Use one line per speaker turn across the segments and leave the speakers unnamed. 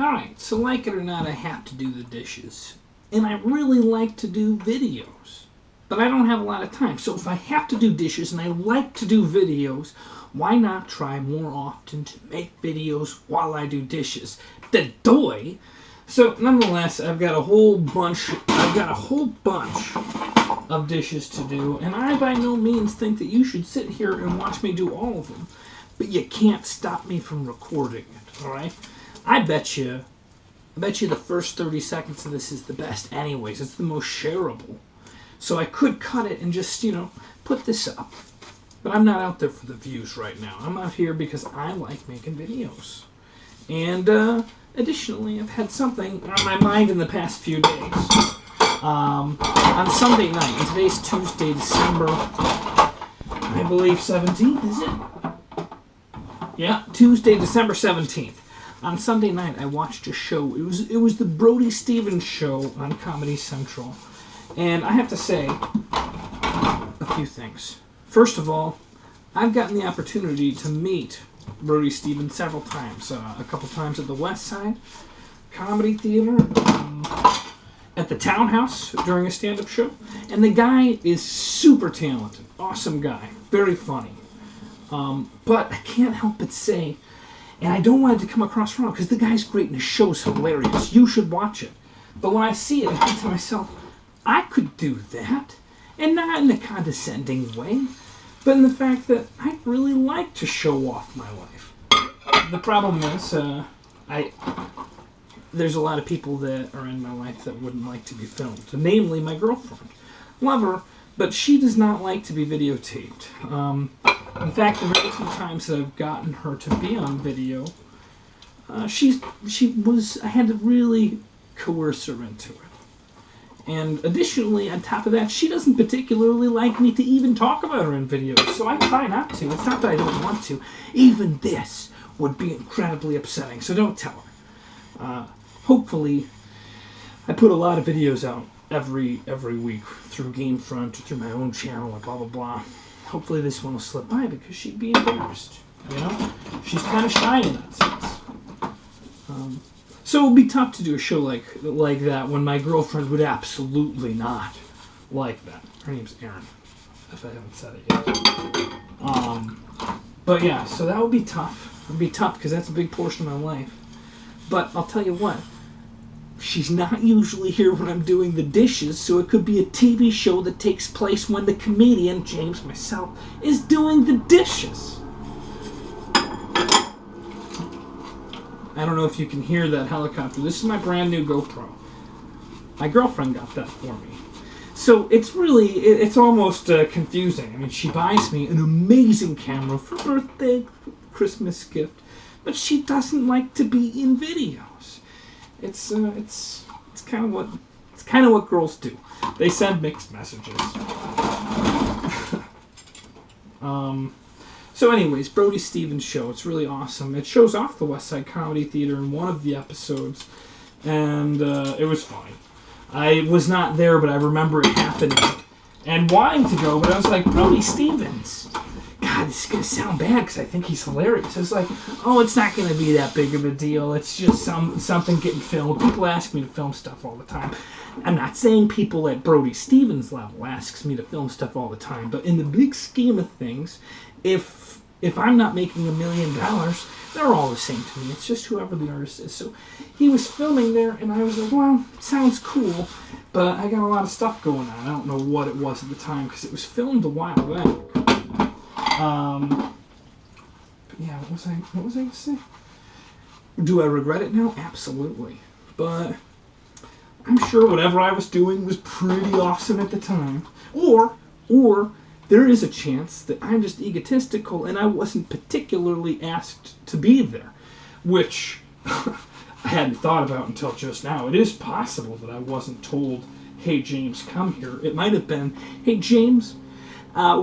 Alright, so like it or not, I have to do the dishes. And I really like to do videos. But I don't have a lot of time. So if I have to do dishes and I like to do videos, why not try more often to make videos while I do dishes? The doy! So nonetheless, I've got a whole bunch of dishes to do, and I by no means think that you should sit here and watch me do all of them. But you can't stop me from recording it, alright? I bet you the first 30 seconds of this is the best anyways. It's the most shareable. So I could cut it and just, put this up. But I'm not out there for the views right now. I'm out here because I like making videos. And additionally, I've had something on my mind in the past few days. On Sunday night, and today's Tuesday, December, I believe 17th, is it? Yeah, Tuesday, December 17th. On Sunday night, I watched a show. It was the Brody Stevens show on Comedy Central. And I have to say a few things. First of all, I've gotten the opportunity to meet Brody Stevens several times. A couple times at the West Side Comedy Theater, at the Townhouse during a stand-up show. And the guy is super talented. Awesome guy. Very funny. But I can't help but say, and I don't want it to come across wrong, because the guy's great and his show's hilarious. You should watch it. But when I see it, I think to myself, I could do that. And not in a condescending way, but in the fact that I really like to show off my life. The problem is, there's a lot of people that are in my life that wouldn't like to be filmed. Namely, my girlfriend. Love her, but she does not like to be videotaped. In fact, the very few times that I've gotten her to be on video, I had to really coerce her into it. And additionally, on top of that, she doesn't particularly like me to even talk about her in videos, so I try not to. It's not that I don't want to. Even this would be incredibly upsetting, so don't tell her. Hopefully, I put a lot of videos out every week through Gamefront, through my own channel, and blah, blah, blah. Hopefully this one will slip by because she'd be embarrassed, She's kind of shy in that sense. So it would be tough to do a show like that when my girlfriend would absolutely not like that. Her name's Erin, if I haven't said it yet. But yeah, so that would be tough. It would be tough because that's a big portion of my life. But I'll tell you what, she's not usually here when I'm doing the dishes, so it could be a TV show that takes place when the comedian, James myself, is doing the dishes. I don't know if you can hear that helicopter. This is my brand new GoPro. My girlfriend got that for me. So it's almost confusing. I mean, she buys me an amazing camera for birthday, Christmas gift, but she doesn't like to be in videos. It's kind of what girls do. They send mixed messages. So anyways, Brody Stevens show. It's really awesome. It shows off the West Side Comedy Theater in one of the episodes, and it was fine. I was not there, but I remember it happening and wanting to go, but I was like, Brody Stevens. God, this is going to sound bad because I think he's hilarious. It's like, oh, it's not going to be that big of a deal. It's just something getting filmed. People ask me to film stuff all the time. I'm not saying people at Brody Stevens level asks me to film stuff all the time, but in the big scheme of things, if I'm not making $1 million, they're all the same to me. It's just whoever the artist is. So he was filming there, and I was like, well, it sounds cool, but I got a lot of stuff going on. I don't know what it was at the time because it was filmed a while back. But yeah, what was I going to say? Do I regret it now? Absolutely. But I'm sure whatever I was doing was pretty awesome at the time. Or there is a chance that I'm just egotistical and I wasn't particularly asked to be there, which I hadn't thought about until just now. It is possible that I wasn't told, hey, James, come here. It might have been, hey, James,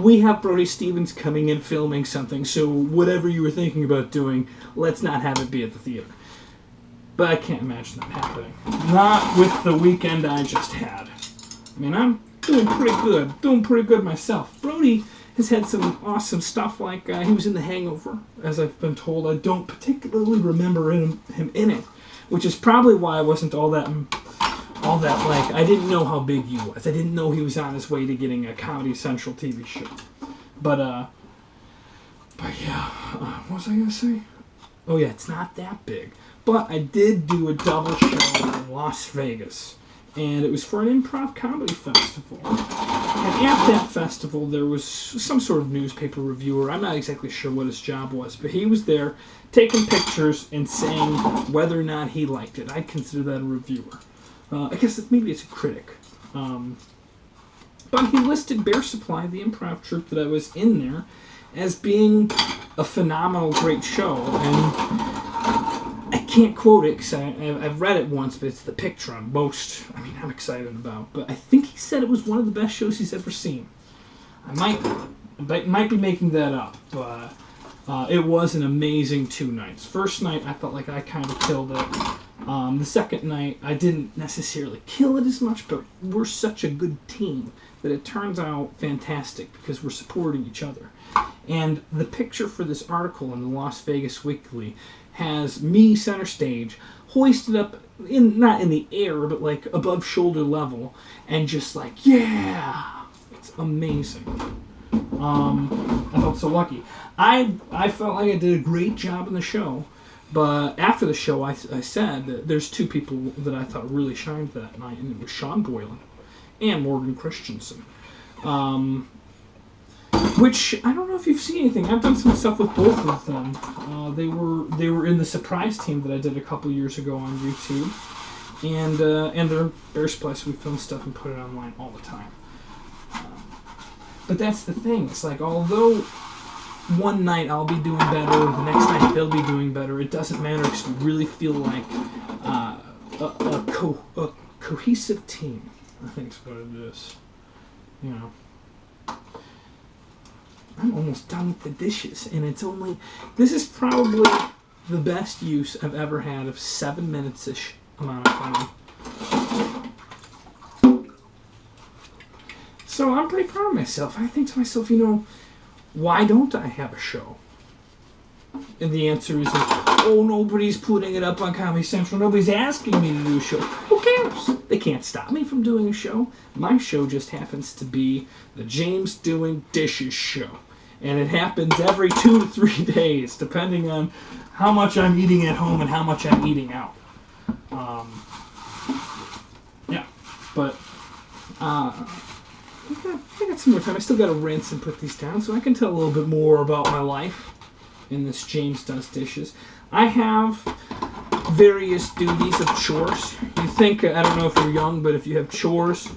we have Brody Stevens coming in filming something, so whatever you were thinking about doing, let's not have it be at the theater. But I can't imagine that happening. Not with the weekend I just had. I mean, I'm doing pretty good myself. Brody has had some awesome stuff, like he was in The Hangover, as I've been told. I don't particularly remember him in it, which is probably why I wasn't all that like, I didn't know how big he was. I didn't know he was on his way to getting a Comedy Central TV show. But yeah, what was I going to say? Oh yeah, it's not that big. But I did do a double show in Las Vegas. And it was for an improv comedy festival. And at that festival, there was some sort of newspaper reviewer. I'm not exactly sure what his job was, but he was there taking pictures and saying whether or not he liked it. I'd consider that a reviewer. I guess maybe it's a critic. But he listed Bear Supply, the improv troupe that I was in there, as being a phenomenal, great show. And I can't quote it because I've read it once, but it's the picture I'm excited about. But I think he said it was one of the best shows he's ever seen. I might be making that up, but it was an amazing 2 nights. First night, I felt like I kind of killed it. The second night, I didn't necessarily kill it as much, but we're such a good team that it turns out fantastic because we're supporting each other. And the picture for this article in the Las Vegas Weekly has me center stage, hoisted up, not in the air, but like above shoulder level, and just like, yeah! It's amazing. I felt so lucky. I felt like I did a great job in the show, but after the show I said that there's 2 people that I thought really shined that night, and it was Sean Boylan and Morgan Christensen. Which, I don't know if you've seen anything. I've done some stuff with both of them. They were in the surprise team that I did a couple years ago on YouTube. And they're Bear Supply, so we film stuff and put it online all the time. But that's the thing. It's like, although one night I'll be doing better, the next night they'll be doing better, it doesn't matter because we really feel like a cohesive team, I think is what it is. You know. I'm almost done with the dishes, and this is probably the best use I've ever had of 7 minutes-ish amount of time. So I'm pretty proud of myself. I think to myself, why don't I have a show? And the answer is, oh, nobody's putting it up on Comedy Central. Nobody's asking me to do a show. Who cares? They can't stop me from doing a show. My show just happens to be the James Doing Dishes show. And it happens every 2 to 3 days, depending on how much I'm eating at home and how much I'm eating out. Yeah, but I got some more time. I still got to rinse and put these down, so I can tell a little bit more about my life in this James Does Dishes. I have various duties of chores. You think, I don't know if you're young, but if you have chores,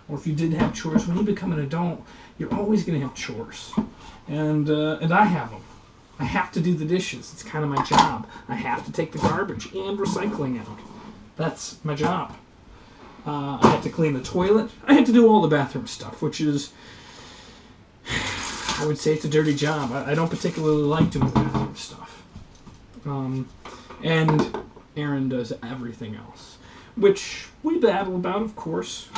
or if you did have chores, when you become an adult, you're always going to have chores. And I have them. I have to do the dishes. It's kind of my job. I have to take the garbage and recycling out. That's my job. I have to clean the toilet. I have to do all the bathroom stuff, which is, I would say it's a dirty job. I don't particularly like doing bathroom stuff. And Erin does everything else, which we babble about, of course.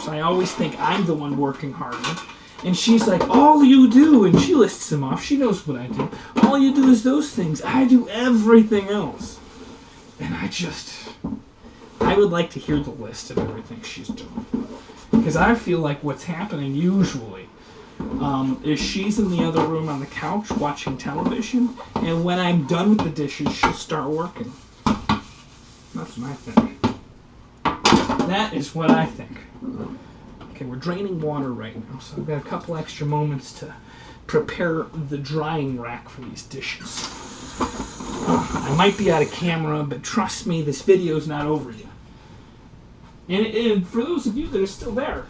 I always think I'm the one working harder. And she's like, all you do, and she lists them off. She knows what I do. All you do is those things. I do everything else. And I would like to hear the list of everything she's doing. Because I feel like what's happening usually is she's in the other room on the couch watching television, and when I'm done with the dishes, she'll start working. That's what I think. That is what I think. Okay, we're draining water right now, so I've got a couple extra moments to prepare the drying rack for these dishes. I might be out of camera, but trust me, this video's not over yet. And for those of you that are still there,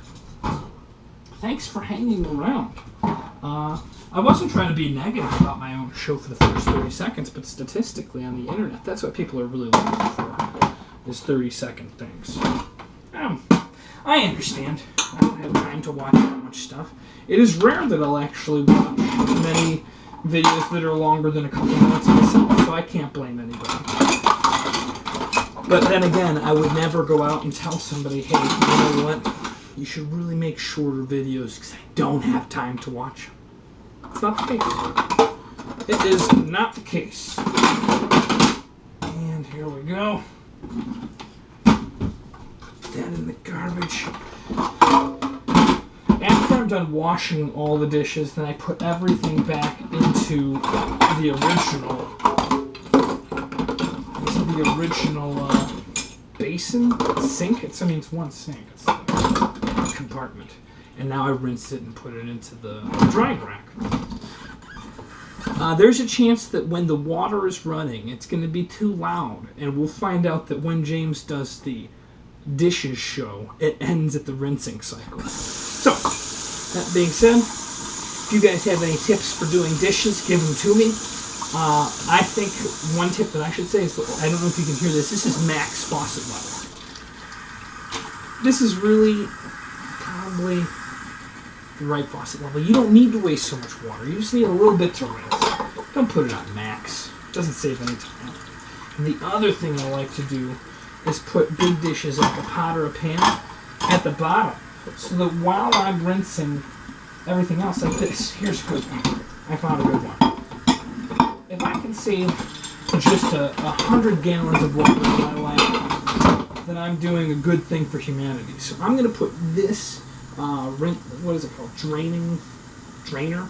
thanks for hanging around. I wasn't trying to be negative about my own show for the first 30 seconds, but statistically on the internet, that's what people are really looking for, is 30-second things. I understand. I don't have time to watch that much stuff. It is rare that I'll actually watch many videos that are longer than a couple minutes myself, so I can't blame anybody. But then again, I would never go out and tell somebody, hey, you know what? You should really make shorter videos because I don't have time to watch them. It's not the case. It is not the case. And And here we go. Put that in the garbage. After I'm done washing all the dishes, then I put everything back into the original basin, sink. It's one sink. It's a compartment. And now I rinse it and put it into the drying rack. There's a chance that when the water is running, it's going to be too loud. And we'll find out that when James does the dishes show, it ends at the rinsing cycle. So, that being said, if you guys have any tips for doing dishes, give them to me. I think one tip that I should say is, I don't know if you can hear this, this is max faucet level. This is really probably the right faucet level. You don't need to waste so much water. You just need a little bit to rinse. Don't put it on max. It doesn't save any time. And the other thing I like to do is put big dishes like a pot or a pan at the bottom, so that while I'm rinsing everything else like this, here's a good one. I found a good one. If I can save just 100 gallons of water in my life, then I'm doing a good thing for humanity. So I'm going to put this, what is it called? Drainer?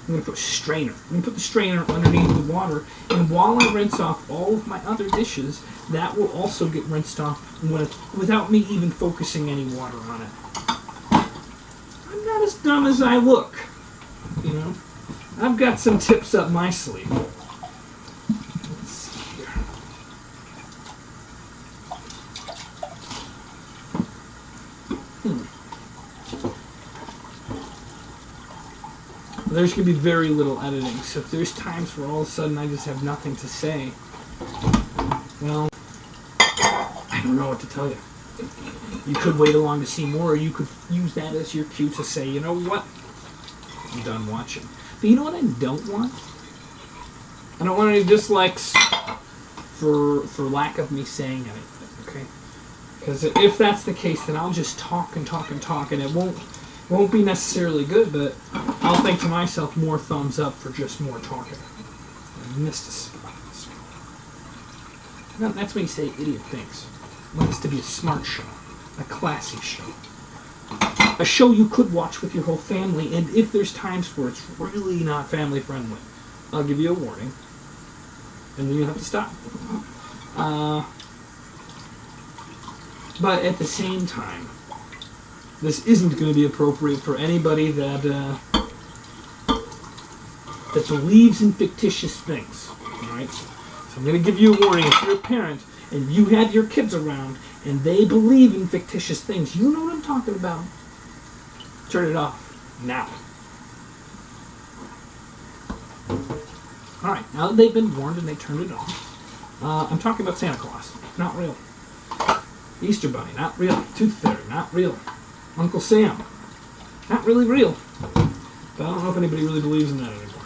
I'm going to put strainer. I'm going to put the strainer underneath the water, and while I rinse off all of my other dishes, that will also get rinsed off without me even focusing any water on it. I'm not as dumb as I look, you know. I've got some tips up my sleeve. Let's see here. There's going to be very little editing, so if there's times where all of a sudden I just have nothing to say, well, I don't know what to tell you. You could wait along to see more, or you could use that as your cue to say, you know what, I'm done watching. But you know what I don't want? I don't want any dislikes for lack of me saying anything, okay? Because if that's the case, then I'll just talk and talk and talk, and it won't be necessarily good, but I'll think to myself, more thumbs up for just more talking. I missed a spot. Now, that's when you say idiot things. I want this to be a smart show, a classy show. A show you could watch with your whole family, and if there's times where it's really not family friendly, I'll give you a warning, and then you'll have to stop. But at the same time, this isn't going to be appropriate for anybody that believes in fictitious things. Alright? So I'm going to give you a warning. If you're a parent and you have your kids around and they believe in fictitious things, you know what I'm talking about. Turn it off now. Alright, now that they've been warned and they turned it off, I'm talking about Santa Claus. Not real. Easter Bunny, not real. Tooth Fairy, not real. Uncle Sam, not really real. But I don't know if anybody really believes in that anymore.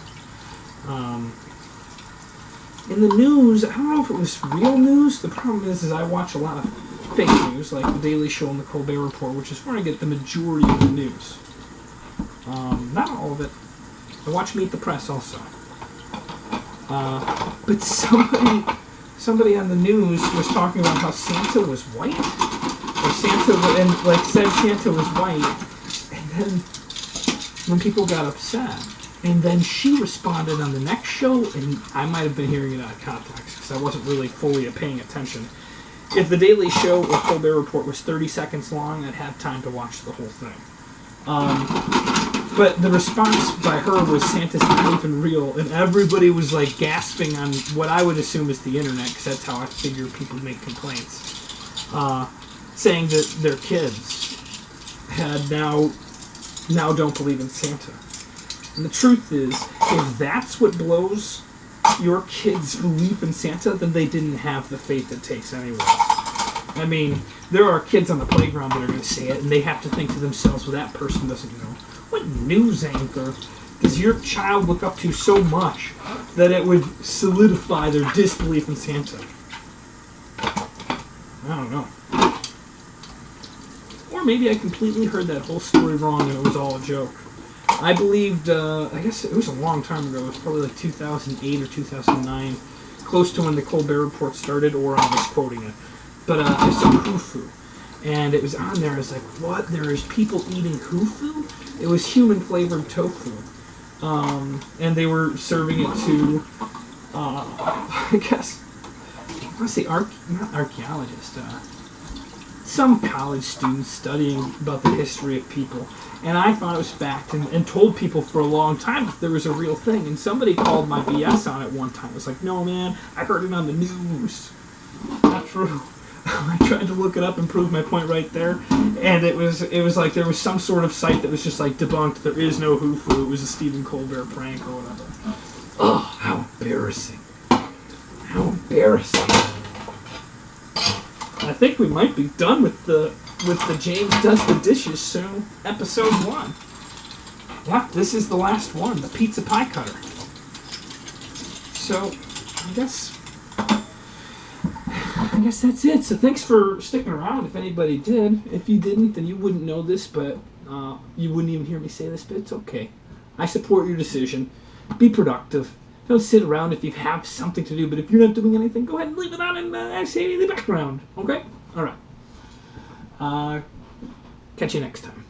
In the news, I don't know if it was real news. The problem is I watch a lot of fake news, like The Daily Show and The Colbert Report, which is where I get the majority of the news. Not all of it. I watch Meet the Press also. But somebody on the news was talking about how Santa was white. Or Santa, and said Santa was white. And then when people got upset, and then she responded on the next show, and I might have been hearing it out of context because I wasn't really fully paying attention. If The Daily Show or Colbert Report was 30 seconds long, I'd have time to watch the whole thing. But the response by her was Santa's not even real, and everybody was like gasping on what I would assume is the internet, because that's how I figure people make complaints, saying that their kids had now don't believe in Santa. And the truth is, if that's what blows your kids' belief in Santa, then they didn't have the faith it takes anyways. I mean, there are kids on the playground that are going to say it, and they have to think to themselves, well, that person doesn't know. What news anchor does your child look up to so much that it would solidify their disbelief in Santa? I don't know. Or maybe I completely heard that whole story wrong and it was all a joke. I believed, I guess it was a long time ago, it was probably like 2008 or 2009, close to when the Colbert Report started, or I'm misquoting it. But I saw hufu, and it was on there. I was like, what? There is people eating hufu? It was human-flavored tofu. And they were serving it to, I guess, I want to say not archaeologist, some college students studying about the history of people. And I thought it was fact and told people for a long time that there was a real thing. And somebody called my BS on it one time. It was like, no, man, I heard it on the news. Not true. I tried to look it up and prove my point right there. And it was like there was some sort of site that was just like debunked. There is no hufu. It was a Stephen Colbert prank or whatever. Oh, how embarrassing. How embarrassing. I think we might be done with the James Does the Dishes soon, episode 1. Yeah, this is the last one, the pizza pie cutter. So, I guess that's it. So thanks for sticking around if anybody did. If you didn't, then you wouldn't know this, but you wouldn't even hear me say this, but it's okay. I support your decision. Be productive. Don't sit around if you have something to do, but if you're not doing anything, go ahead and leave it on in the background. Okay? All right. Catch you next time.